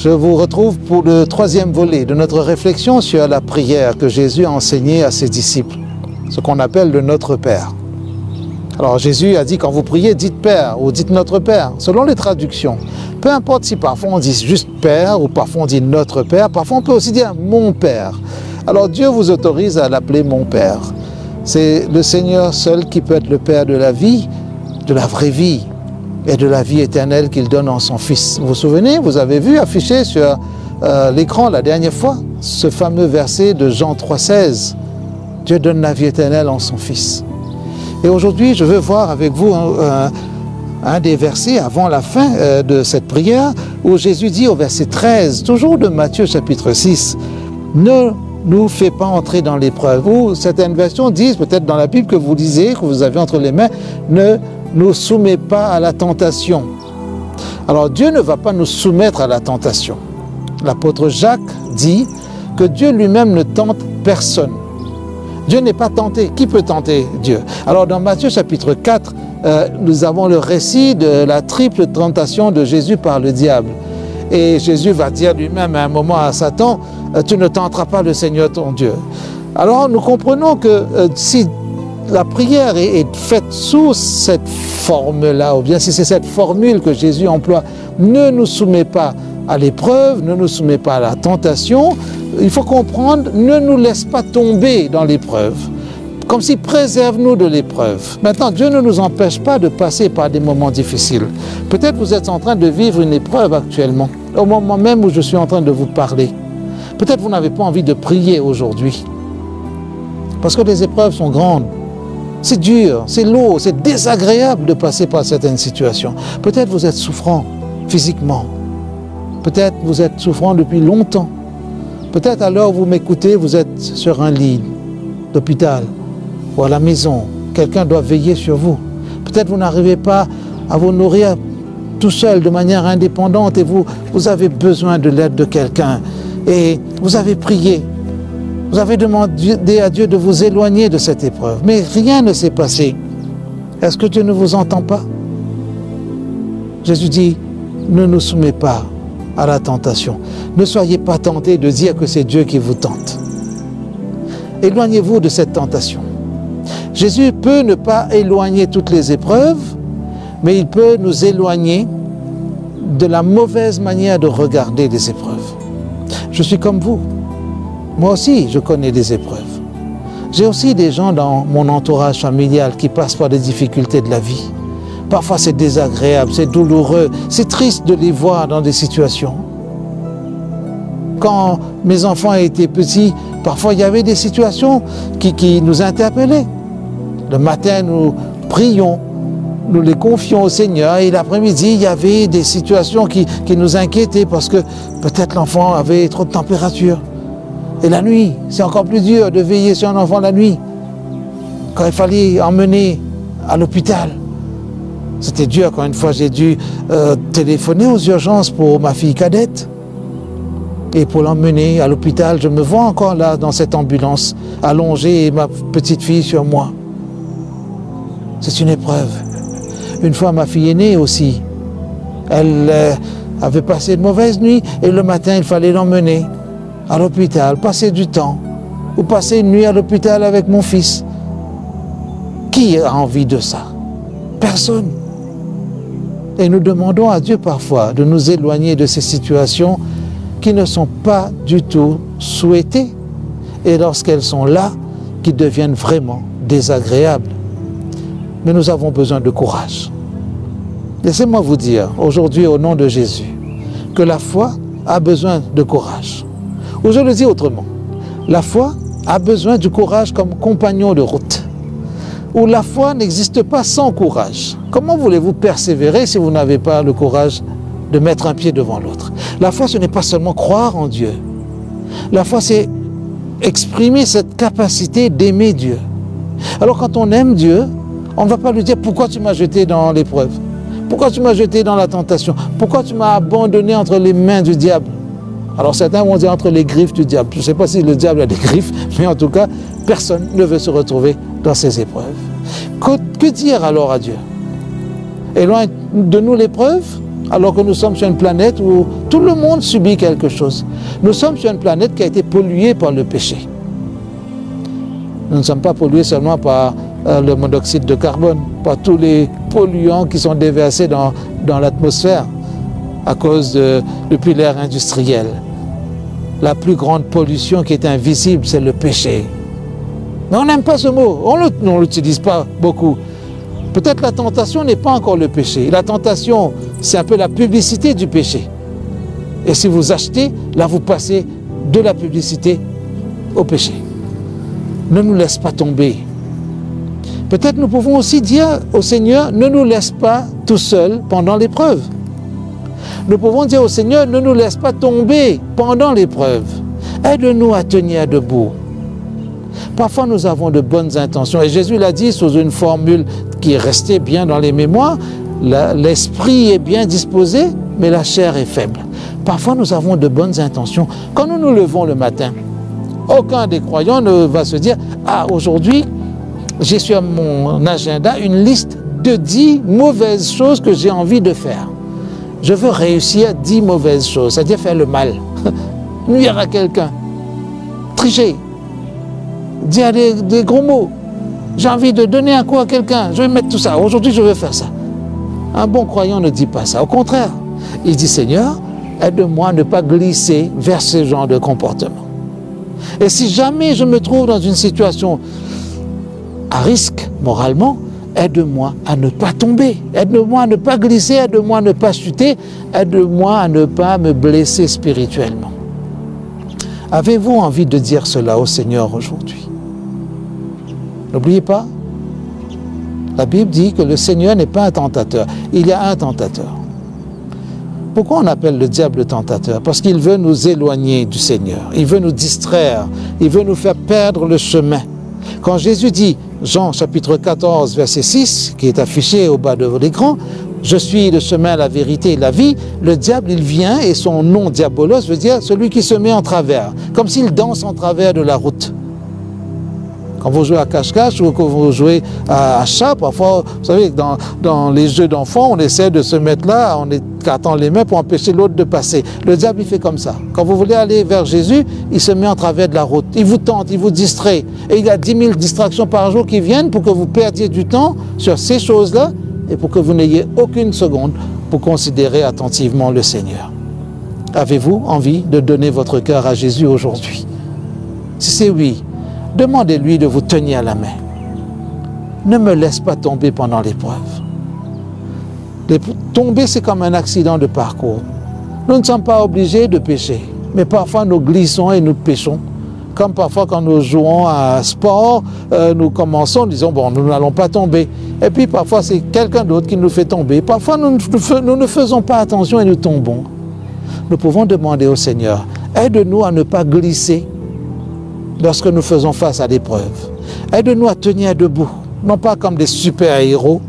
Je vous retrouve pour le troisième volet de notre réflexion sur la prière que Jésus a enseignée à ses disciples, ce qu'on appelle le Notre Père. Alors Jésus a dit quand vous priez, dites Père ou dites Notre Père, selon les traductions. Peu importe si parfois on dit juste Père ou parfois on dit Notre Père, parfois on peut aussi dire Mon Père. Alors Dieu vous autorise à l'appeler Mon Père. C'est le Seigneur seul qui peut être le Père de la vie, de la vraie vie et de la vie éternelle qu'il donne en son Fils. Vous vous souvenez, vous avez vu affiché sur l'écran la dernière fois ce fameux verset de Jean 3,16. Dieu donne la vie éternelle en son Fils. Et aujourd'hui, je veux voir avec vous un des versets avant la fin de cette prière où Jésus dit au verset 13, toujours de Matthieu chapitre 6, « Ne nous fais pas entrer dans l'épreuve » ou certaines versions disent, peut-être dans la Bible que vous lisez, que vous avez entre les mains, « Ne nous soumets pas à la tentation ». Alors Dieu ne va pas nous soumettre à la tentation. L'apôtre Jacques dit que Dieu lui-même ne tente personne. Dieu n'est pas tenté. Qui peut tenter Dieu? Alors dans Matthieu chapitre 4, nous avons le récit de la triple tentation de Jésus par le diable. Et Jésus va dire lui-même à un moment à Satan, tu ne tenteras pas le Seigneur ton Dieu. Alors nous comprenons que si la prière est faite sous cette forme-là, ou bien si c'est cette formule que Jésus emploie, ne nous soumets pas à l'épreuve, ne nous soumets pas à la tentation, il faut comprendre, ne nous laisse pas tomber dans l'épreuve. Comme si préserve-nous de l'épreuve. Maintenant, Dieu ne nous empêche pas de passer par des moments difficiles. Peut-être vous êtes en train de vivre une épreuve actuellement, au moment même où je suis en train de vous parler. Peut-être vous n'avez pas envie de prier aujourd'hui. Parce que les épreuves sont grandes. C'est dur, c'est lourd, c'est désagréable de passer par certaines situations. Peut-être vous êtes souffrant physiquement. Peut-être vous êtes souffrant depuis longtemps. Peut-être à l'heure où vous m'écoutez, vous êtes sur un lit d'hôpital ou à la maison. Quelqu'un doit veiller sur vous. Peut-être vous n'arrivez pas à vous nourrir tout seul de manière indépendante et vous avez besoin de l'aide de quelqu'un. Et vous avez prié. Vous avez demandé à Dieu de vous éloigner de cette épreuve. Mais rien ne s'est passé. Est-ce que Dieu ne vous entend pas? Jésus dit, ne nous soumets pas à la tentation. Ne soyez pas tentés de dire que c'est Dieu qui vous tente. Éloignez-vous de cette tentation. Jésus peut ne pas éloigner toutes les épreuves, mais il peut nous éloigner de la mauvaise manière de regarder les épreuves. Je suis comme vous. Moi aussi, je connais des épreuves. J'ai aussi des gens dans mon entourage familial qui passent par des difficultés de la vie. Parfois c'est désagréable, c'est douloureux, c'est triste de les voir dans des situations. Quand mes enfants étaient petits, parfois il y avait des situations qui nous interpellaient. Le matin, nous prions, nous les confions au Seigneur et l'après-midi, il y avait des situations qui nous inquiétaient parce que peut-être l'enfant avait trop de température. Et la nuit, c'est encore plus dur de veiller sur un enfant la nuit. Quand il fallait emmener à l'hôpital, c'était dur quand une fois j'ai dû téléphoner aux urgences pour ma fille cadette. Et pour l'emmener à l'hôpital, je me vois encore là dans cette ambulance, allongée et ma petite fille sur moi. C'est une épreuve. Une fois ma fille aînée aussi, elle avait passé une mauvaise nuit et le matin il fallait l'emmener à l'hôpital, passer du temps, ou passer une nuit à l'hôpital avec mon fils. Qui a envie de ça? Personne. Et nous demandons à Dieu parfois de nous éloigner de ces situations qui ne sont pas du tout souhaitées et lorsqu'elles sont là, qui deviennent vraiment désagréables. Mais nous avons besoin de courage. Laissez-moi vous dire aujourd'hui au nom de Jésus que la foi a besoin de courage. Ou je le dis autrement, la foi a besoin du courage comme compagnon de route. Où la foi n'existe pas sans courage. Comment voulez-vous persévérer si vous n'avez pas le courage de mettre un pied devant l'autre? La foi, ce n'est pas seulement croire en Dieu. La foi, c'est exprimer cette capacité d'aimer Dieu. Alors quand on aime Dieu, on ne va pas lui dire « Pourquoi tu m'as jeté dans l'épreuve? Pourquoi tu m'as jeté dans la tentation? Pourquoi tu m'as abandonné entre les mains du diable ?» Alors certains vont dire entre les griffes du diable. Je ne sais pas si le diable a des griffes, mais en tout cas, personne ne veut se retrouver dans ces épreuves. Que dire alors à Dieu? Éloigne de nous l'épreuve? alors que nous sommes sur une planète où tout le monde subit quelque chose. Nous sommes sur une planète qui a été polluée par le péché. Nous ne sommes pas pollués seulement par le monoxyde de carbone, par tous les polluants qui sont déversés dans l'atmosphère à cause depuis l'ère industrielle. La plus grande pollution qui est invisible, c'est le péché. Mais on n'aime pas ce mot, on ne l'utilise pas beaucoup. Peut-être la tentation n'est pas encore le péché. La tentation, c'est un peu la publicité du péché. Et si vous achetez, là vous passez de la publicité au péché. Ne nous laisse pas tomber. Peut-être nous pouvons aussi dire au Seigneur, ne nous laisse pas tout seul pendant l'épreuve. Nous pouvons dire au Seigneur, ne nous laisse pas tomber pendant l'épreuve. Aide-nous à tenir debout. Parfois, nous avons de bonnes intentions. Et Jésus l'a dit sous une formule qui est restée bien dans les mémoires. L'esprit est bien disposé, mais la chair est faible. Parfois, nous avons de bonnes intentions. Quand nous nous levons le matin, aucun des croyants ne va se dire « Ah, aujourd'hui, j'ai sur mon agenda une liste de 10 mauvaises choses que j'ai envie de faire. Je veux réussir 10 mauvaises choses, c'est-à-dire faire le mal, nuire à quelqu'un, tricher, dire des gros mots. J'ai envie de donner un coup à quelqu'un, je vais mettre tout ça. Aujourd'hui, je vais faire ça. » Un bon croyant ne dit pas ça. Au contraire, il dit « Seigneur, aide-moi à ne pas glisser vers ce genre de comportement. Et si jamais je me trouve dans une situation à risque moralement, aide-moi à ne pas tomber, aide-moi à ne pas glisser, aide-moi à ne pas chuter, aide-moi à ne pas me blesser spirituellement. » Avez-vous envie de dire cela au Seigneur aujourd'hui? N'oubliez pas, la Bible dit que le Seigneur n'est pas un tentateur, il y a un tentateur. Pourquoi on appelle le diable le tentateur? Parce qu'il veut nous éloigner du Seigneur, il veut nous distraire, il veut nous faire perdre le chemin. Quand Jésus dit, Jean chapitre 14 verset 6, qui est affiché au bas de l'écran, « Je suis le chemin, la vérité et la vie », le diable il vient et son nom diabolos veut dire celui qui se met en travers, comme s'il danse en travers de la route. Quand vous jouez à cache-cache ou quand vous jouez à chat, parfois, vous savez, dans les jeux d'enfants, on essaie de se mettre là, on écartant les mains pour empêcher l'autre de passer. Le diable, il fait comme ça. Quand vous voulez aller vers Jésus, il se met en travers de la route. Il vous tente, il vous distrait. Et il y a 10 000 distractions par jour qui viennent pour que vous perdiez du temps sur ces choses-là et pour que vous n'ayez aucune seconde pour considérer attentivement le Seigneur. Avez-vous envie de donner votre cœur à Jésus aujourd'hui? Si c'est oui, demandez-lui de vous tenir la main. Ne me laisse pas tomber pendant l'épreuve. Tomber, c'est comme un accident de parcours. Nous ne sommes pas obligés de pécher, mais parfois nous glissons et nous péchons. Comme parfois quand nous jouons à un sport, nous commençons en disant « bon, nous n'allons pas tomber ». Et puis parfois c'est quelqu'un d'autre qui nous fait tomber. Parfois nous ne faisons pas attention et nous tombons. Nous pouvons demander au Seigneur « aide-nous à ne pas glisser » lorsque nous faisons face à l'épreuve. Aide-nous à tenir debout, non pas comme des super-héros,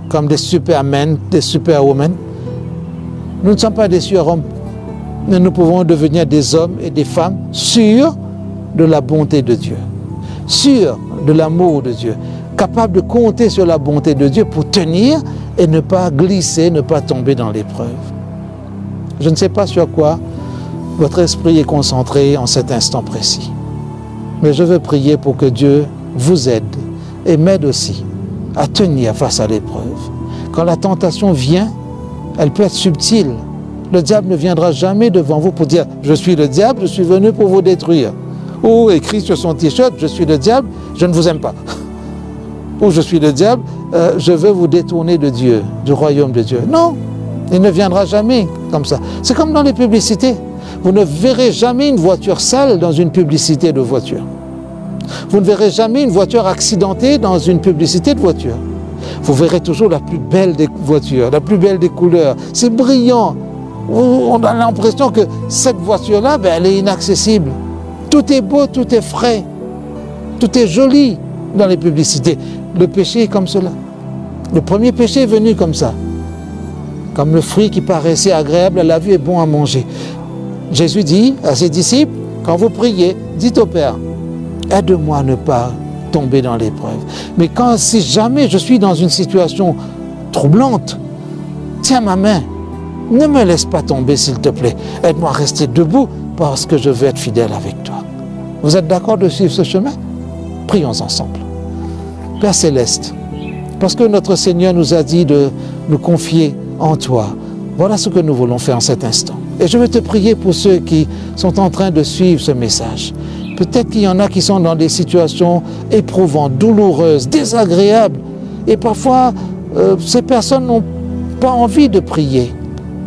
comme des supermen, des superwomen. Nous ne sommes pas des surhommes, mais nous pouvons devenir des hommes et des femmes sûrs de la bonté de Dieu, sûrs de l'amour de Dieu, capables de compter sur la bonté de Dieu pour tenir et ne pas glisser, ne pas tomber dans l'épreuve. Je ne sais pas sur quoi votre esprit est concentré en cet instant précis. Mais je veux prier pour que Dieu vous aide et m'aide aussi à tenir face à l'épreuve. Quand la tentation vient, elle peut être subtile. Le diable ne viendra jamais devant vous pour dire « Je suis le diable, je suis venu pour vous détruire ». Ou écrit sur son t-shirt « Je suis le diable, je ne vous aime pas ». Ou « Je suis le diable, je veux vous détourner de Dieu, du royaume de Dieu ». Non, il ne viendra jamais comme ça. C'est comme dans les publicités. Vous ne verrez jamais une voiture sale dans une publicité de voiture. Vous ne verrez jamais une voiture accidentée dans une publicité de voiture. Vous verrez toujours la plus belle des voitures, la plus belle des couleurs. C'est brillant. On a l'impression que cette voiture-là, elle est inaccessible. Tout est beau, tout est frais, tout est joli dans les publicités. Le péché est comme cela. Le premier péché est venu comme ça. Comme le fruit qui paraissait agréable à la vue et bon à manger. Jésus dit à ses disciples, quand vous priez, dites au Père, aide-moi à ne pas tomber dans l'épreuve. Mais si jamais je suis dans une situation troublante, tiens ma main, Ne me laisse pas tomber, s'il te plaît. Aide-moi à rester debout parce que je veux être fidèle avec toi. Vous êtes d'accord de suivre ce chemin? Prions ensemble. Père Céleste, parce que notre Seigneur nous a dit de nous confier en toi, voilà ce que nous voulons faire en cet instant. Et je veux te prier pour ceux qui sont en train de suivre ce message. Peut-être qu'il y en a qui sont dans des situations éprouvantes, douloureuses, désagréables. Et parfois, ces personnes n'ont pas envie de prier.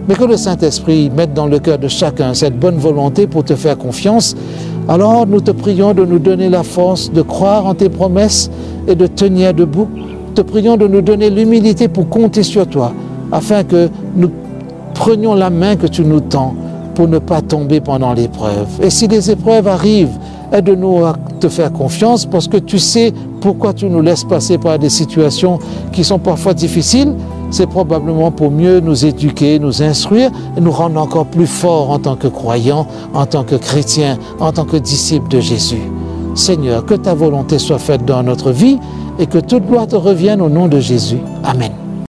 Mais que le Saint-Esprit mette dans le cœur de chacun cette bonne volonté pour te faire confiance. Alors nous te prions de nous donner la force de croire en tes promesses et de tenir debout. Te prions de nous donner l'humilité pour compter sur toi, afin que nous prenions la main que tu nous tends pour ne pas tomber pendant l'épreuve. Et si les épreuves arrivent, aide-nous à te faire confiance parce que tu sais pourquoi tu nous laisses passer par des situations qui sont parfois difficiles. C'est probablement pour mieux nous éduquer, nous instruire et nous rendre encore plus forts en tant que croyants, en tant que chrétiens, en tant que disciples de Jésus. Seigneur, que ta volonté soit faite dans notre vie et que toute gloire te revienne au nom de Jésus. Amen.